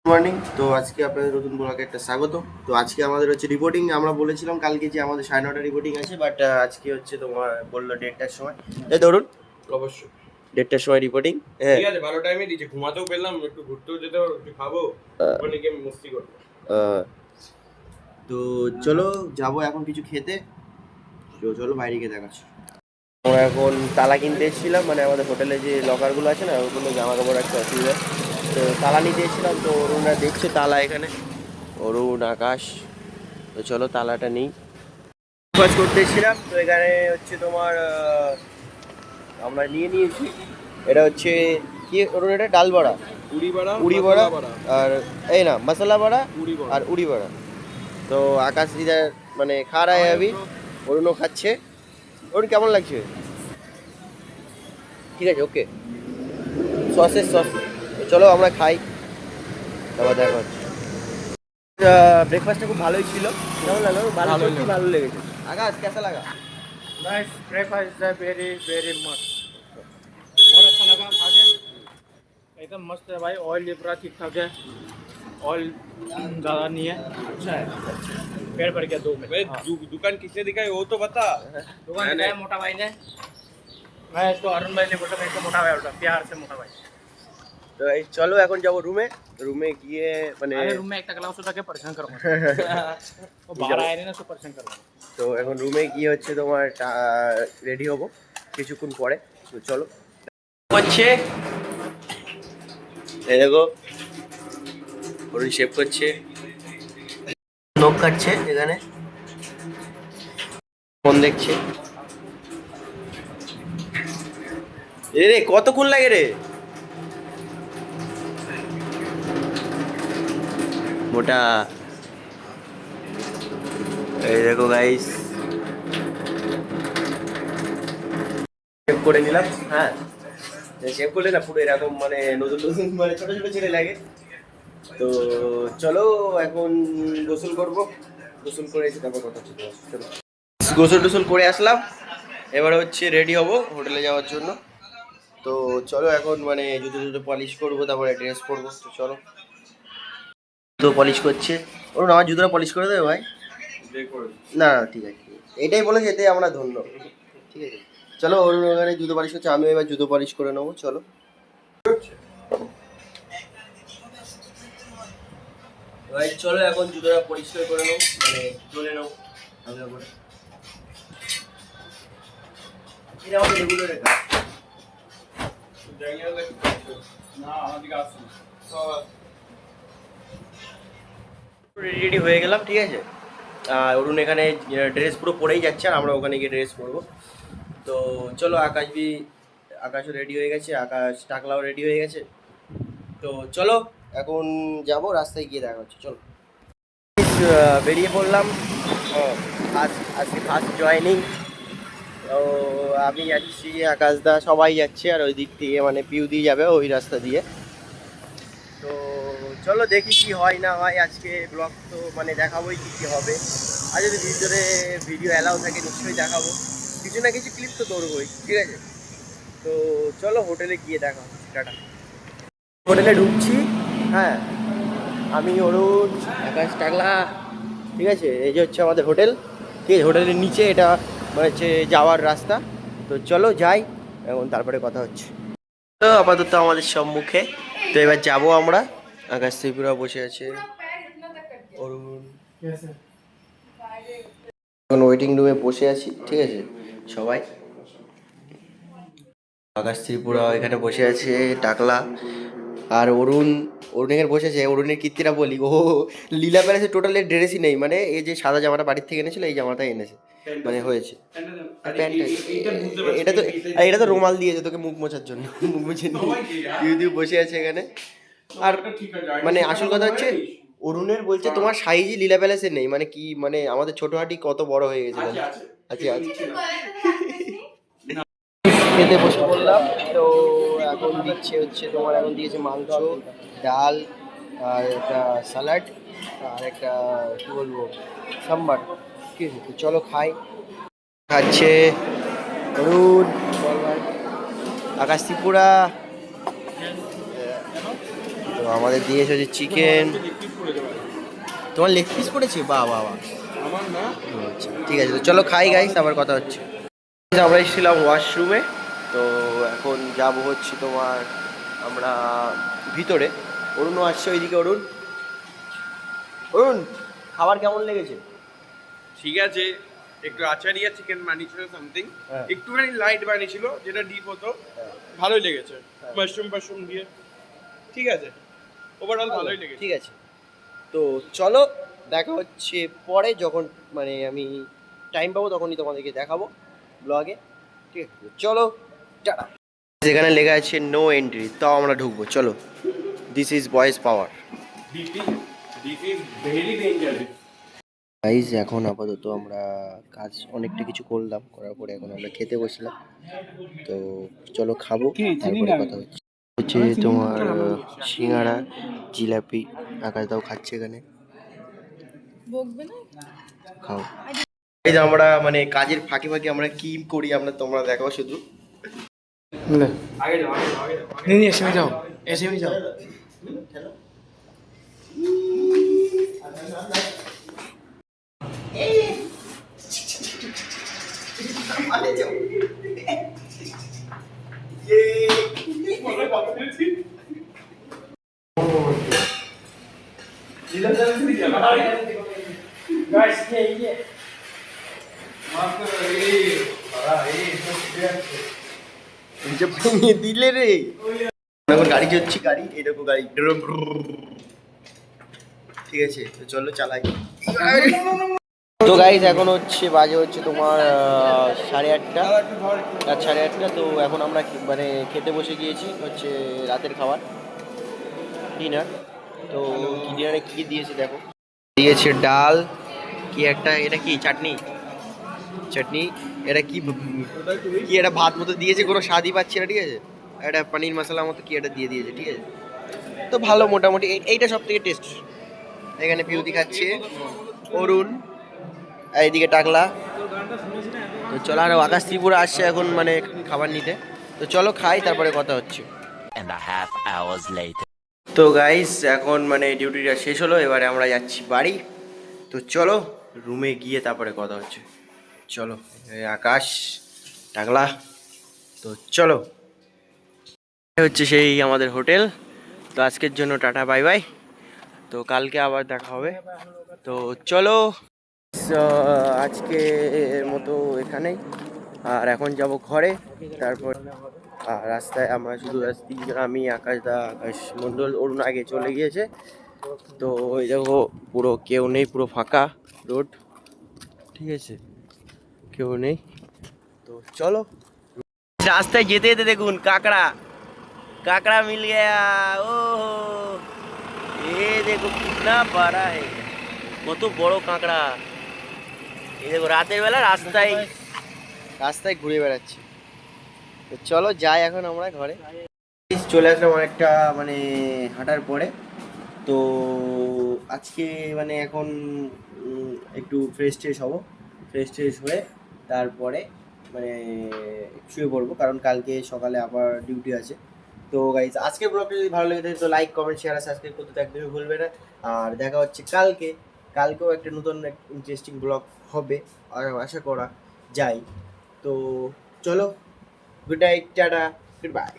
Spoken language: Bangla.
মর্নিং। তো আজকে আপনাদের নতুন ব্লগে একটা স্বাগত। তো আজকে আমাদের হচ্ছে রিপোর্টিং। আমরা বলেছিলাম কালকে যে আমাদের 9:30 রিপোর্টিং আছে, বাট আজকে হচ্ছে তোমার বললো 1:30টার সময়। এই ধরুন অবশ্যই 1:30টার সময় রিপোর্টিং। হ্যাঁ ঠিক আছে, ভালো টাইমে দিয়েছে, ঘুমাতেও পেলাম, একটু ঘুরতেও যেতে পারবো, একটু খাবো, ওখানে গিয়ে মস্তি করবো। তো চলো যাবো এখন কিছু খেতে। তো চলো বাইরে গিয়ে দেখাচ্ছি। আমরা এখন তালা কিনতে এসেছিলাম, মানে আমাদের হোটেলে যে লকারগুলো আছে না, ওগুলো জামা কাপড় একটা অসুবিধা, তো তালা নিতে এসেছিলাম। তো অরুণরা দেখছে তালা এখানে, অরুণ, আকাশ। তো চলো তালাটা নিই। কাজ করতে এসেছিলাম, তো এখানে হচ্ছে তোমার আমরা নিয়ে নিয়েছি। এটা হচ্ছে কি অরুণ, এটা ডাল বড়া, উড়ি বড়া, আর এই না মশলা বড়া আর উড়ি বড়া। তো আকাশ ইধার মানে খা রা হ্যায় अभी, অরুণও খাচ্ছে। অরুণ কেমন লাগছে? ঠিক আছে, ওকে। সসের সস। চলো আমরা খাই, তারপর দেখা হচ্ছে। ব্রেকফাস্টটা খুব ভালোই ছিল। কেমন লাগলো? ভালো, সত্যি ভালো লেগেছে। আকাশ কেসা লাগা? Nice breakfast is very very मस्त। बहुत अच्छा लगा खा के, एकदम मस्त है भाई। ऑयल भी पूरा ठीक ठाक है, ऑयल ज़्यादा नहीं है, अच्छा है। पेड़ भर गया 2 में। भाई हाँ। दुकान किसने दिखाई वो तो बता। दुकान दिखाया मोटा भाई ने। मैं इसको अरुण भाई ने बोला, मैं इसको मोटा भाई बोलता, प्यार से मोटा भाई। তো এই চলো এখন যাবো রুমে। রুমে গিয়ে মানে अरे रूम में एक टकला उसको जाके परेशान करूँगा। वो बाहर आया नहीं ना, उसको परेशान करूँगा। তো এখন রুমে গিয়ে হচ্ছে তোমার রেডি হবো কিছুক্ষণ পরে। তো চলো করছে, এই দেখো অরুণ শেভ করছে, নখ কাটছে, এখানে ফোন দেখছে। এ রে কতক্ষণ লাগে রে মোটা। এই দেখো গাইস, শেভ করে নিলাম। হ্যাঁ, শেভ করলে না পুরো এরকম মানে নতুন নতুন মানে ছোট ছোট ছেলে লাগে। তো চলো এখন গোসল করবো। গোসল করে এসে তারপর কথা হচ্ছে। চলো গোসল টোসল করে আসলাম, এবারে হচ্ছে রেডি হব হোটেলে যাওয়ার জন্য। তো চলো এখন মানে জুতো জুতো পলিশ করবো, তারপরে ড্রেস পরবো। তো চলো, জুতো পলিশ করছে ওর, আমার জুতোটা পলিশ করে দেবে ভাই? না না ঠিক আছে, এটাই বলে যেতে আমরা ধন্য। ঠিক আছে চলো, ওর ওখানে জুতো পলিশ করছে, আমিও এবার জুতো পলিশ করে নেবো। চলো ভাই, চলো এখন জুতোটা পরিষ্কার করে নেবো, মানে তুলে নেবো হালকা করে। এটা আমাদের রেগুলারের কাজ। রেডি হয়ে গেলাম, ঠিক আছে। আর অরুণ এখানে ড্রেস পুরো পরেই যাচ্ছে, আর আমরা ওখানে গিয়ে ড্রেস পরবো। তো চলো আকাশও রেডি হয়ে গেছে, আকাশ টাকলাও রেডি হয়ে গেছে। তো চলো এখন যাব, রাস্তায় গিয়ে দেখা হচ্ছে। চলো বেরিয়ে পড়লাম। আজকে ফার্স্ট জয়েনিং। তো আমি যাচ্ছি, আকাশদা সবাই যাচ্ছে, আর ওই দিক দিয়ে মানে পিউদি যাবে ওই রাস্তা দিয়ে। তো চলো দেখি কি হয় না হয়। আজকে ব্লগ তো মানে দেখাবোই কি হবে, আর যদি ভিতরে ভিডিও অ্যালাউ থাকে নিশ্চয়ই দেখাবো, কিছু না কিছু ক্লিপ তো ধরবোই, ঠিক আছে। তো চলো হোটেলে গিয়ে দেখা হচ্ছে, টাটা। হোটেলে ঢুকছি। হ্যাঁ, আমি অরুণ, আকাশ, টাকলা, ঠিক আছে। এই যে হচ্ছে আমাদের হোটেল, ঠিক আছে। হোটেলের নিচে এটা মানে হচ্ছে যাওয়ার রাস্তা। তো চলো যাই এখন, তারপরে কথা হচ্ছে। তো আপাতত আমাদের সম্মুখে, তো এবার যাবো আমরা। আকাশ ত্রিপুরা বসে আছে, অরুণ এখন ওয়েটিং রুমে বসে আছি, ঠিক আছে সবাই। আকাশ ত্রিপুরা এখানে বসে আছে, টাকলা আর অরুণ এখানে বসে আছে। অরুণের কীর্তিটা বলি, ও লীলা প্যালেসে টোটালি ড্রেসই নেই, মানে এই যে সাদা জামাটা বাড়ির থেকে এনেছিল, এই জামাটাই এনেছে, মানে হয়েছে প্যান্টটা। এটা তো রুমাল দিয়েছে তোকে মুখ মোছার জন্য, মুখ মুছে নিয়ে বসে আছে এখানে। আর মানে আসল কথা হচ্ছে অরুণের বলছে তোমার সাইজই লীলা প্যালেসে নেই, মানে কি মানে আমাদের ছোট হাঁটি কত বড় হয়ে গেছে। আচ্ছা খেতে বসে পড়লাম। তো এখন দিচ্ছে হচ্ছে তোমার, এখন দিয়েছে মাংস, ডাল, আর একটা স্যালাড, আর একটা কী বলবো সাম্বার, ঠিক আছে। তো চলো খাই। খাচ্ছে অরুণ, বল ভাই, আকাশ ত্রিপুরা। তো আমাদের দিয়েছে হচ্ছে চিকেন। কি করে দেবো তোমার লেগ পিস পড়েছে? বাহ বাহ বাহ। আমার না আচ্ছা ঠিক আছে, তো চলো খাই গাইস, আবার কথা হচ্ছে। আমরা এসেছিলাম ওয়াশরুমে, তো এখন যাব হচ্ছে তোমার আমরা ভিতরে। অরুণও আসছে ওইদিকে। অরুণ, অরুণ খাবার কেমন লেগেছে? ঠিক আছে, একটু আচারিয়া চিকেন বানিয়েছিল সামথিং, হ্যাঁ। একটুখানি লাইট বানিয়েছিল, যেটা ডিপ হতো। ভালোই লেগেছে, মাশরুম দিয়ে। ঠিক আছে, ওভারঅল ভালোই লেগেছে। ঠিক আছে, তো চলো দেখা হচ্ছে পরে, যখন মানে আমি টাইম পাবো তখনই তোমাদেরকে দেখাবো ব্লগে। ঠিক আছে, চলো টাটা। যেখানে লেখা আছে নো এন্ট্রি, তাও আমরা ঢুকবো। চলো, this is boys power. This is very dangerous. Guys এখন আপাতত আমরা কাজ অনেকটা কিছু করলাম, করার পরে এখন আমরা খেতে বসলাম। তো চলো খাবো, তারপরে কথা হচ্ছে। হচ্ছে তোমার সিঙ্গাড়া, জিলাপি, আকাশদাও খাচ্ছে এখানে। খাও। এই যে আমরা মানে কাজের ফাঁকে ফাঁকে আমরা কি করি আমরা, তোমরা দেখো শুধু। আগে যাও, আগে যাও, আগে যাও। नहीं नहीं ऐसे में जाओ, ऐसे में जाओ। गाइस ये যে ভেঙে দিলে রে। এখন গাড়ি যাচ্ছি, গাড়ি এই দেখো গাড়ি। ঠিক আছে, তো চলো চালাই। তো গাইজ এখন হচ্ছে বাজে হচ্ছে তোমার 8:30, রাত 8:30। তো এখন আমরা মানে খেতে বসে গিয়েছি, হচ্ছে রাতের খাবার, ডিনার। তো কি ডিনারে কী দিয়েছে দেখো। দিয়েছে ডাল, কি একটা, এটা কি চাটনি, চাটনি, এটা কি কি এটা ভাত মতো দিয়েছে, কোনো স্বাদই পাচ্ছি না। ঠিক আছে, এটা পনির মশলা মতো কি এটা দিয়ে দিয়েছে। ঠিক আছে, তো ভালো মোটামুটি। এইটা সব থেকে টেস্ট। এখানে পিউতি খাচ্ছে, অরুণ, আর এইদিকে টাকলা। তো চলো, আর আকাশ ত্রিপুরা আসছে এখন মানে খাবার নিতে। তো চলো খাই, তারপরে কথা হচ্ছে। তো গাইস এখন মানে ডিউটিটা শেষ হলো, এবারে আমরা যাচ্ছি বাড়ি। তো চলো রুমে গিয়ে তারপরে কথা হচ্ছে। চলো, এই আকাশ, টাকলা, তো চলো। এই হচ্ছে সেই আমাদের হোটেল। তো আজকের জন্য টাটা বাই বাই, তো কালকে আবার দেখা হবে। তো চলো, আজকে মতো এখানেই। আর এখন যাব ঘরে, তারপর আর রাস্তায় আমরা শুধু আমি, আকাশদা, আকাশ মণ্ডল, অরুণ আগে চলে গিয়েছে। তো ওই দেখো পুরো কেউ নেই, পুরো ফাঁকা রোড। ঠিক আছে, কেউ নেই। তো চলো, রাস্তায় যেতে যেতে দেখুন কাঁকড়া, কাঁকড়া মিল গয়া। ও ये देखो कितना बड़ा है, কত বড় কাঁকড়া। এই দেখো রাতের বেলা রাস্তায় রাস্তায় ঘুরে বেড়াচ্ছে। তো চলো যাই এখন আমরা ঘরে। চলে আসলাম অনেকটা মানে হাঁটার পরে। তো আজকে মানে এখন একটু ফ্রেশ ট্রেশ হবো, ফ্রেশ ট্রেশ হয়ে তারপরে মানে শুয়ে পড়বো, কারণ কালকে সকালে আবার ডিউটি আছে। তো গাইজ আজকের ব্লগটা যদি ভালো লেগে থাকে তো লাইক, কমেন্ট, শেয়ার আর সাবস্ক্রাইব করতে তো একদমই ভুলবে না। আর দেখা হচ্ছে কালকে। কালকেও একটা নতুন ইন্টারেস্টিং ব্লগ হবে আর আশা করা যায়। তো চলো, good night, tata, good bye.